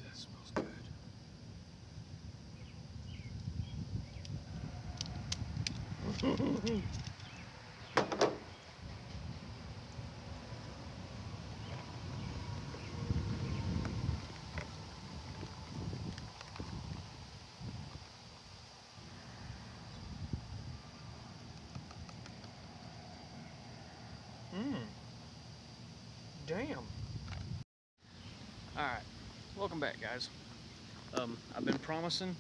that smells good. Damn. Alright, welcome back, guys. I've been promising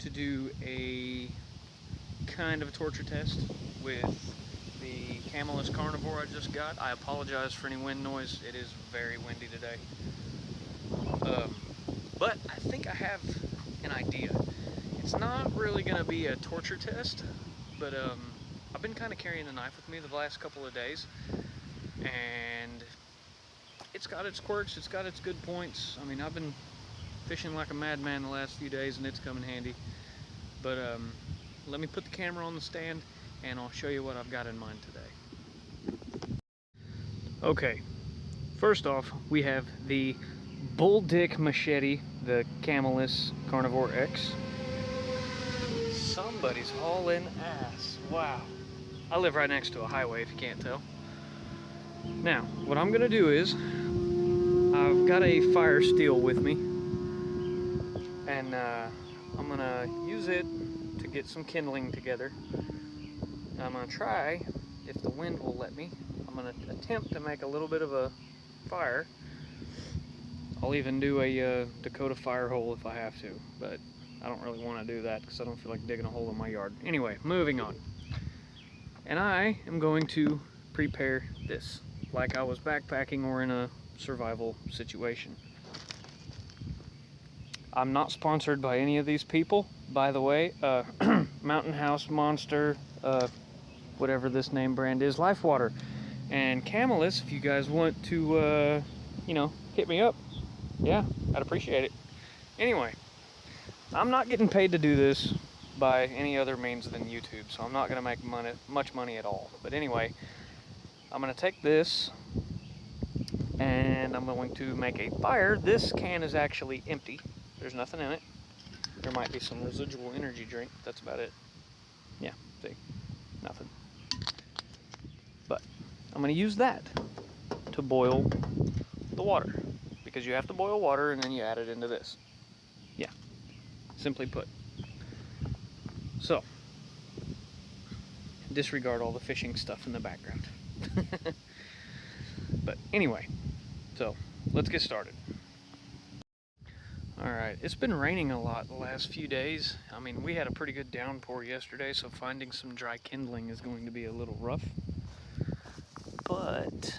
to do a kind of a torture test with the Camillus Carnivore I just got. I apologize for any wind noise. It is very windy today. But I think I have an idea. It's not really going to be a torture test, but I've been kind of carrying a knife with me the last couple of days, and it's got its quirks, it's got its good points. I mean, I've been fishing like a madman the last few days, and it's come in handy. But let me put the camera on the stand, and I'll show you what I've got in mind today. Okay, first off, we have the Bull Dick Machete, the Camillus Carnivore X. Somebody's hauling ass. Wow. I live right next to a highway, if you can't tell. Now, what I'm gonna do is, I've got a fire steel with me, and I'm gonna use it to get some kindling together. And I'm gonna try, if the wind will let me, I'm gonna attempt to make a little bit of a fire. I'll even do a Dakota fire hole if I have to, but I don't really want to do that because I don't feel like digging a hole in my yard. Anyway, moving on. And I am going to prepare this like I was backpacking or in a survival situation. I'm not sponsored by any of these people, by the way. Mountain House, Monster, whatever this name brand is, Life Water, and Camillus. If you guys want to, you know, hit me up, yeah, I'd appreciate it. Anyway, I'm not getting paid to do this by any other means than YouTube, so I'm not going to make much money at all. But anyway, I'm going to take this, and I'm going to make a fire. This can is actually empty. There's nothing in it. There might be some residual energy drink. That's about it. Yeah, see, nothing. But I'm going to use that to boil the water, because you have to boil water and then you add it into this. Yeah, simply put. So, disregard all the fishing stuff in the background. But anyway, so let's get started. Alright, it's been raining a lot the last few days. I mean, we had a pretty good downpour yesterday, so finding some dry kindling is going to be a little rough. But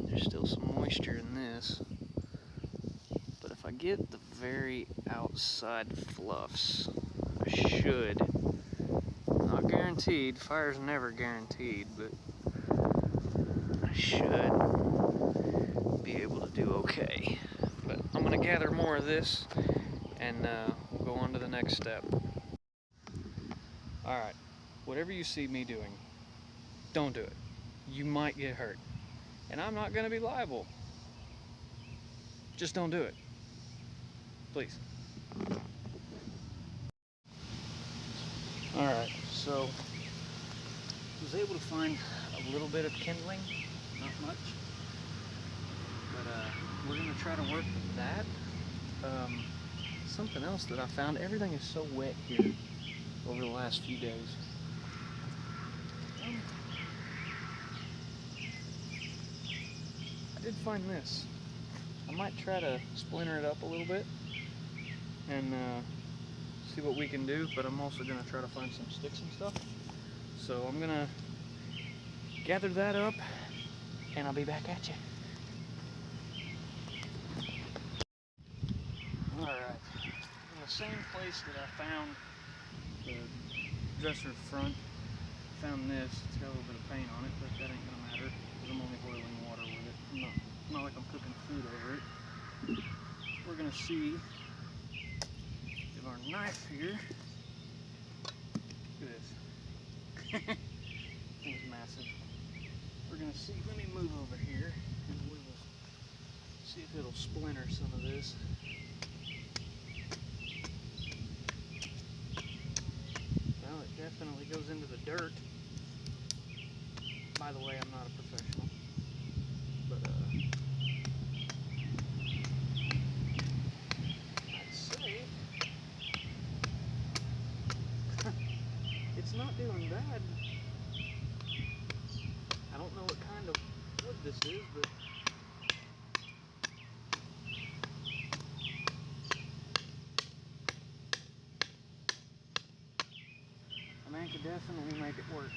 there's still some moisture in this. But if I get the very outside fluffs, I should. Not guaranteed, fire's never guaranteed, but I should be able to do okay. But I'm gonna gather more of this, and we'll go on to the next step. Alright, whatever you see me doing, don't do it. You might get hurt, and I'm not gonna be liable. Just don't do it. Please. Alright, so I was able to find a little bit of kindling, not much, but we're going to try to work with that. Something else that I found, everything is so wet here over the last few days. I did find this. I might try to splinter it up a little bit and see what we can do, but I'm also going to try to find some sticks and stuff. So I'm going to gather that up, and I'll be back at you. Alright, in the same place that I found the dresser front, I found this. It's got a little bit of paint on it, but that ain't going to matter because I'm only boiling water with it. It's not like I'm cooking food over it. We're going to see if our knife here, look at this. Thing's massive. We're going to see, let me move over here, and we will See if it'll splinter some of this. Well, it definitely goes into the dirt. By the way, I'm not a professional, but I'd say it's not doing bad. I don't know what kind of wood this is, but a man could definitely make it work.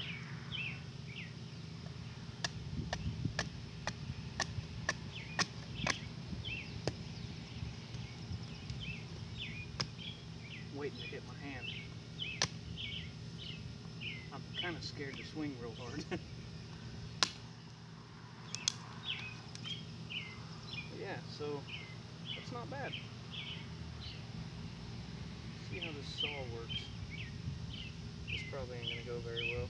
Waiting to hit my hand. I'm kind of scared to swing real hard. But yeah, so that's not bad. See how this saw works. This probably ain't gonna go very well.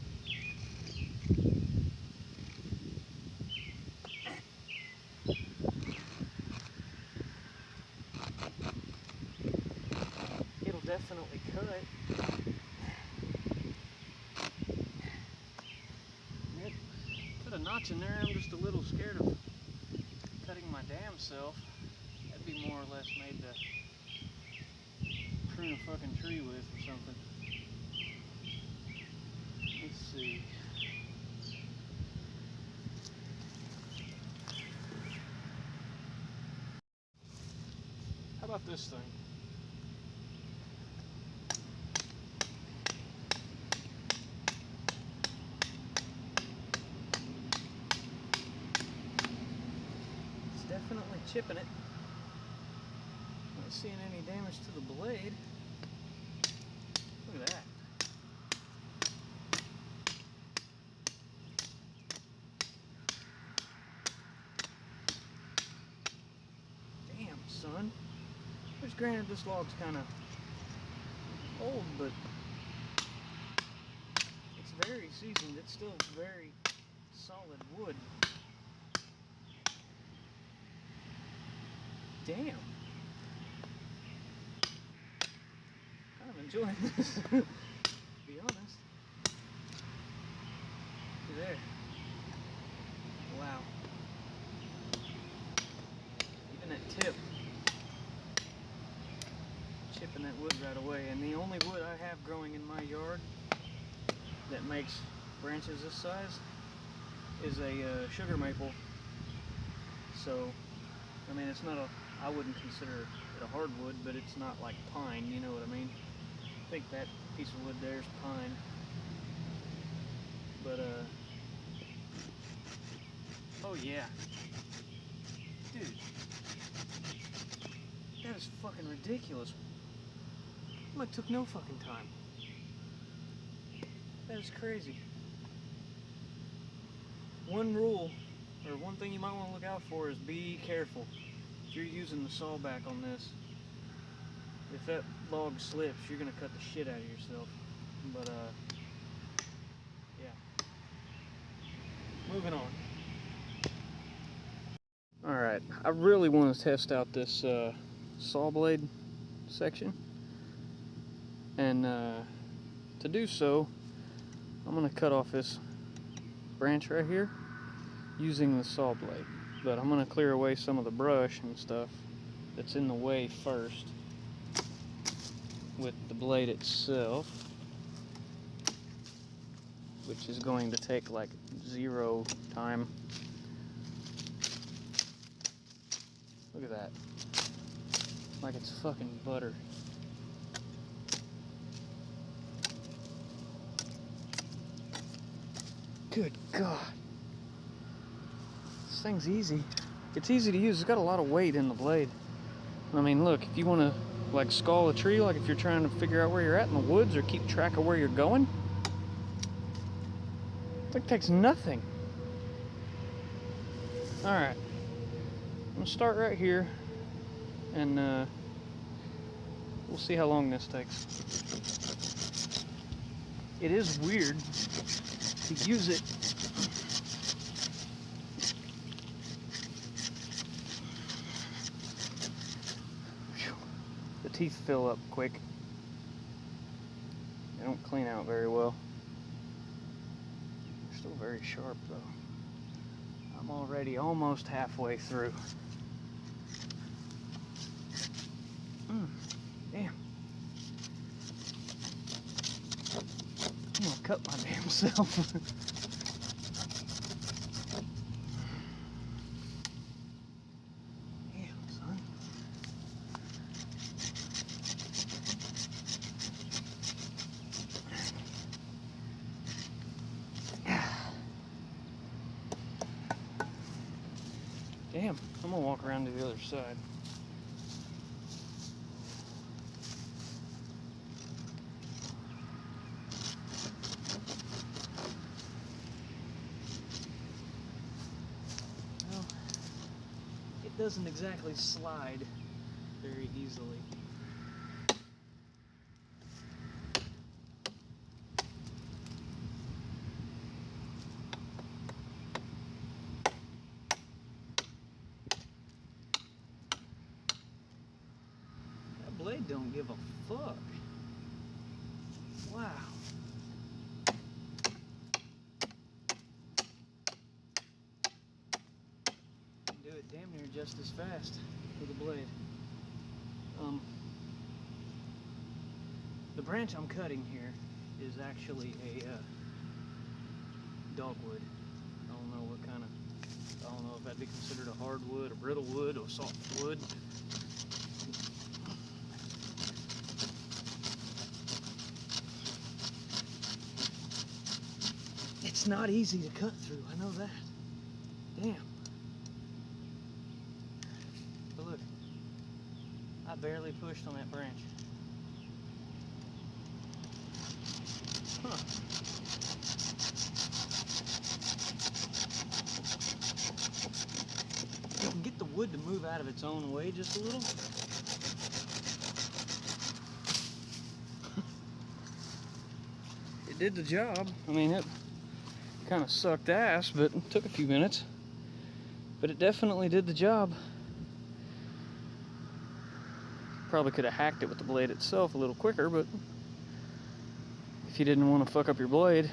It'll definitely cut. Put a notch in there. I'm just a little scared of cutting my damn self. That'd be more or less made to prune a fucking tree with or something. Let's see. How about this thing? It's definitely chipping it. Not seeing any damage to the blade. Look at that. Damn, son. Which granted this log's kind of old, but it's very seasoned. It's still very solid wood. Damn. Kind of enjoying this, to be honest. Look there. Wow. Even that tip. Chipping that wood right away. And the only wood I have growing in my yard that makes branches this size is a sugar maple. So, I mean, it's not a, I wouldn't consider it a hardwood, but it's not like pine, you know what I mean? I think that piece of wood there is pine. But, oh yeah. Dude. That is fucking ridiculous. It took no fucking time. That is crazy. One rule, or one thing you might want to look out for is be careful. If you're using the saw back on this, if that log slips, you're gonna cut the shit out of yourself. But yeah. Moving on. Alright, I really want to test out this saw blade section. And to do so, I'm gonna cut off this branch right here using the saw blade. But I'm gonna clear away some of the brush and stuff that's in the way first with the blade itself, which is going to take like 0 time. Look at that. Like it's fucking butter. Good God. This thing's easy. It's easy to use. It's got a lot of weight in the blade. I mean, look, if you want to like skull a tree, like if you're trying to figure out where you're at in the woods or keep track of where you're going, it takes nothing. Alright. I'm going to start right here and we'll see how long this takes. It is weird to use it teeth fill up quick. They don't clean out very well. They're still very sharp though. I'm already almost halfway through. Damn. I'm gonna cut my damn self. Damn, son. Damn, I'm gonna walk around to the other side. Well, it doesn't exactly slide very easily. Blade don't give a fuck. Wow. Do it damn near just as fast with a blade. The branch I'm cutting here is actually a dogwood. I don't know what kind of, I don't know if that'd be considered a hardwood, a brittle wood, or softwood. It's not easy to cut through, I know that. Damn. But look, I barely pushed on that branch. Huh. You can get the wood to move out of its own way just a little. It did the job. I mean, it kind of sucked ass, but it took a few minutes. But it definitely did the job. Probably could have hacked it with the blade itself a little quicker, but if you didn't want to fuck up your blade.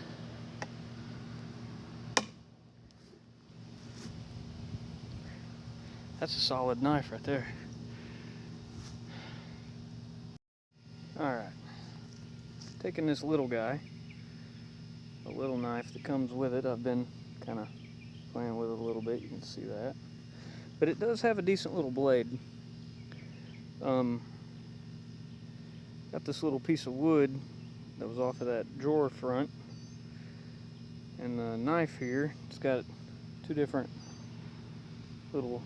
That's a solid knife right there. Alright. Taking this little guy, a little knife that comes with it. I've been kind of playing with it a little bit, you can see that. But it does have a decent little blade. Got this little piece of wood that was off of that drawer front. And the knife here, it's got two different little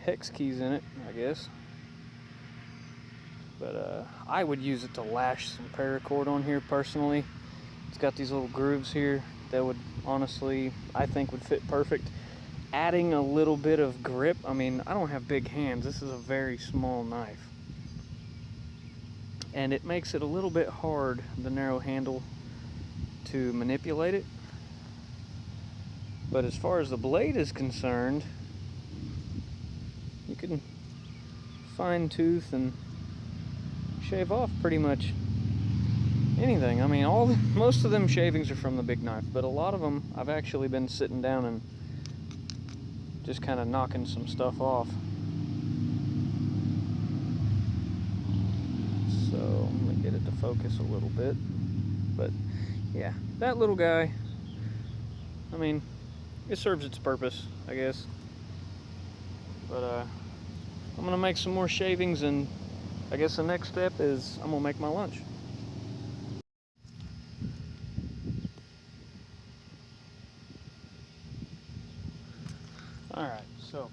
hex keys in it, I guess. But I would use it to lash some paracord on here personally. It's got these little grooves here that would honestly, I think, would fit perfect. Adding a little bit of grip, I mean, I don't have big hands. This is a very small knife. And it makes it a little bit hard, the narrow handle, to manipulate it. But as far as the blade is concerned, you can fine tooth and shave off pretty much anything. I mean, most of them shavings are from the big knife, but a lot of them I've actually been sitting down and just kind of knocking some stuff off. So I'm gonna get it to focus a little bit. But yeah, that little guy, I mean, it serves its purpose, I guess. But I'm gonna make some more shavings, and I guess the next step is I'm gonna make my lunch. Alright, so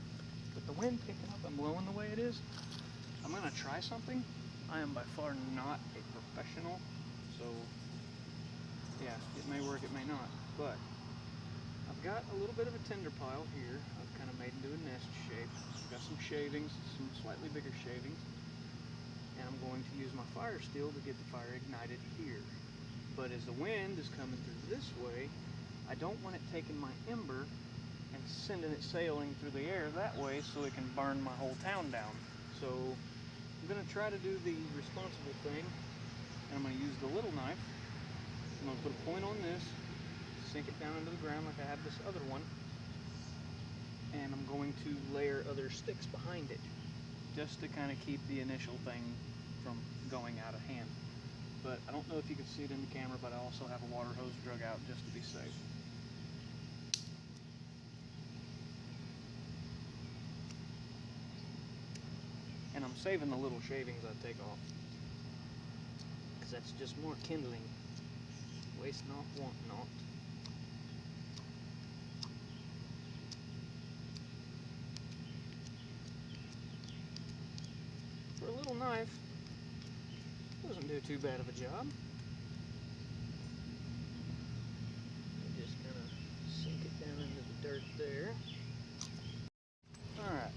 with the wind picking up and blowing the way it is, I'm gonna try something. I am by far not a professional, so yeah, it may work, it may not, but I've got a little bit of a tinder pile here. I've kind of made into a nest shape. I've got some shavings, some slightly bigger shavings, and I'm going to use my fire steel to get the fire ignited here. But as the wind is coming through this way, I don't want it taking my ember and sending it sailing through the air that way so it can burn my whole town down. So I'm going to try to do the responsible thing, and I'm going to use the little knife. I'm going to put a point on this, sink it down into the ground like I have this other one, and I'm going to layer other sticks behind it, just to kind of keep the initial thing from going out of hand. But I don't know if you can see it in the camera, but I also have a water hose drug out just to be safe. And I'm saving the little shavings I take off, because that's just more kindling. Waste not, want not. For a little knife, doesn't do too bad of a job. Just kind of sink it down into the dirt there. Alright.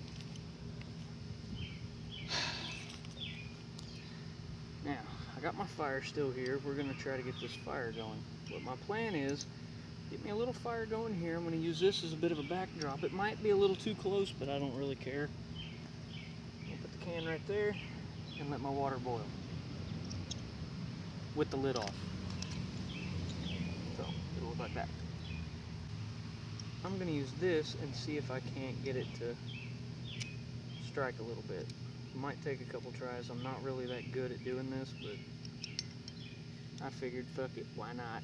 Now, I got my fire still here. We're going to try to get this fire going. But my plan is, get me a little fire going here. I'm going to use this as a bit of a backdrop. It might be a little too close, but I don't really care. I'll put the can right there and let my water boil with the lid off. So, it'll look like that. I'm going to use this and see if I can't get it to strike a little bit. It might take a couple tries. I'm not really that good at doing this, but I figured, fuck it, why not?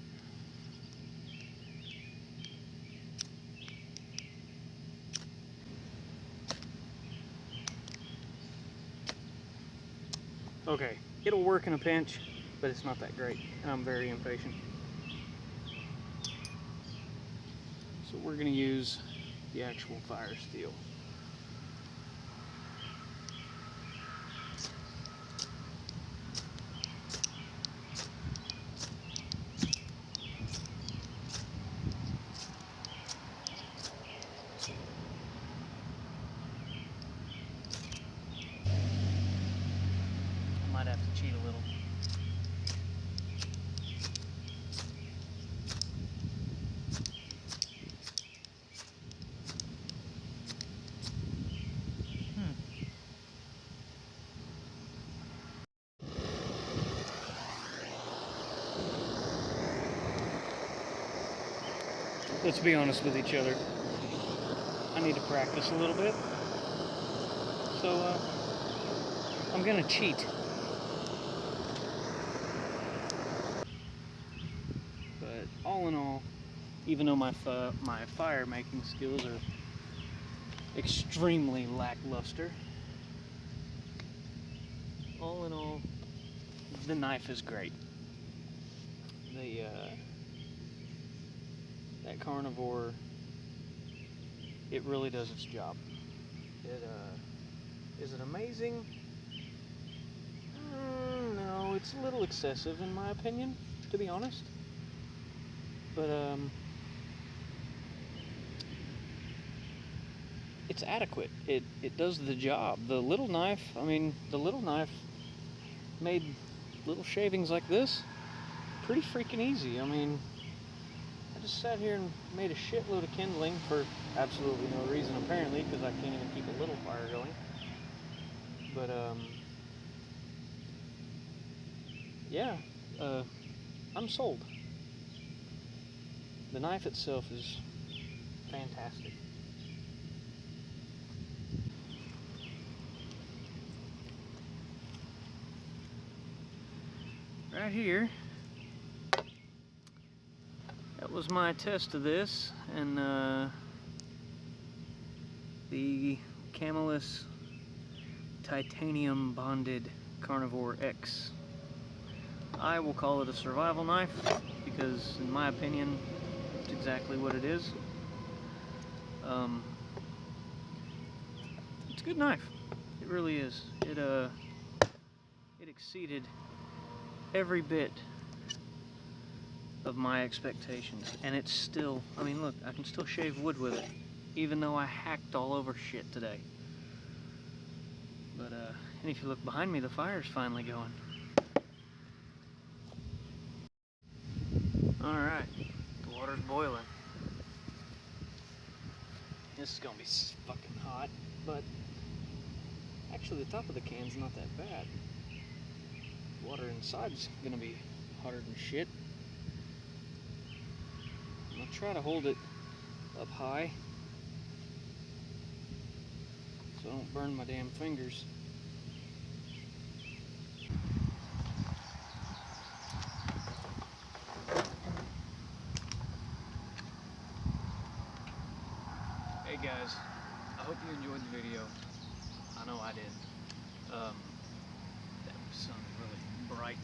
Okay, it'll work in a pinch, but it's not that great, and I'm very impatient. So we're going to use the actual fire steel. Might have to cheat a little. Let's be honest with each other. I need to practice a little bit. So, I'm gonna cheat. But all in all, even though my fire making skills are extremely lackluster, all in all, the knife is great. That Carnivore, it really does its job. Is it amazing? No, it's a little excessive in my opinion, to be honest. But it's adequate. It does the job. The little knife, made little shavings like this pretty freaking easy. I mean, I just sat here and made a shitload of kindling for absolutely no reason apparently, because I can't even keep a little fire going. But yeah, I'm sold. The knife itself is fantastic. Right here, that was my test of this, and the Camillus titanium bonded Carnivore X. I will call it a survival knife because, in my opinion, it's exactly what it is. It's a good knife. It really is. It exceeded every bit of my expectations, and it's still, I mean, look, I can still shave wood with it, even though I hacked all over shit today. But and if you look behind me, the fire's finally going. Alright, the water's boiling. This is gonna be fucking hot, but Actually, the top of the can's not that bad. Water inside's gonna be hotter than shit. I'll try to hold it up high so I don't burn my damn fingers. Hey guys, I hope you enjoyed the video. I know I did. That sounded really bright.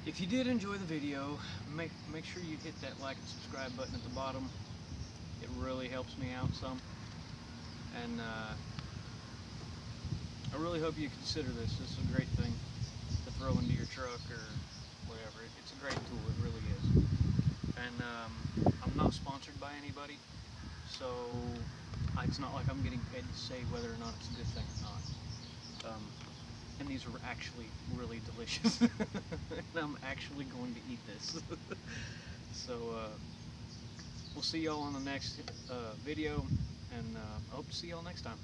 If you did enjoy the video, make sure you hit that like and subscribe button at the bottom. It really helps me out some. And I really hope you consider this. This is a great thing to throw into your truck or whatever. It's a great tool, it really is. And I'm not sponsored by anybody, so it's not like I'm getting paid to say whether or not it's a good thing or not. And these are actually really delicious. And I'm actually going to eat this. So we'll see y'all on the next video, and I hope to see y'all next time.